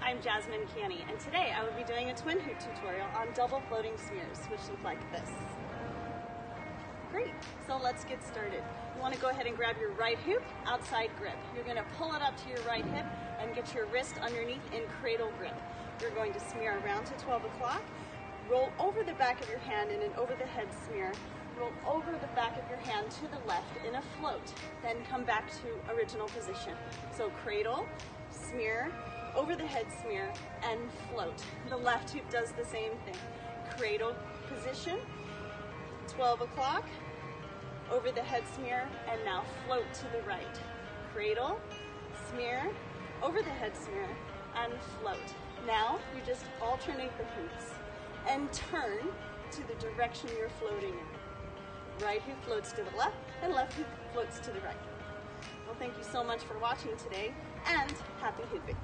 I'm Jasmine Kienne, and today I will be doing a twin hoop tutorial on double floating smears, which look like this. Great, so let's get started. You want to go ahead and grab your right hoop, outside grip. You're going to pull it up to your right hip and get your wrist underneath in cradle grip. You're going to smear around to 12 o'clock, roll over the back of your hand in an over the head smear, roll over the back of your hand to the left in a float, then come back to original position. So cradle, smear, over the head smear, and float. The left hoop does the same thing. Cradle position, 12 o'clock, over the head smear, and now float to the right. Cradle, smear, over the head smear, and float. Now you just alternate the hoops and turn to the direction you're floating in. Right hoop floats to the left, and left hoop floats to the right. Well, thank you so much for watching today, and happy hooping.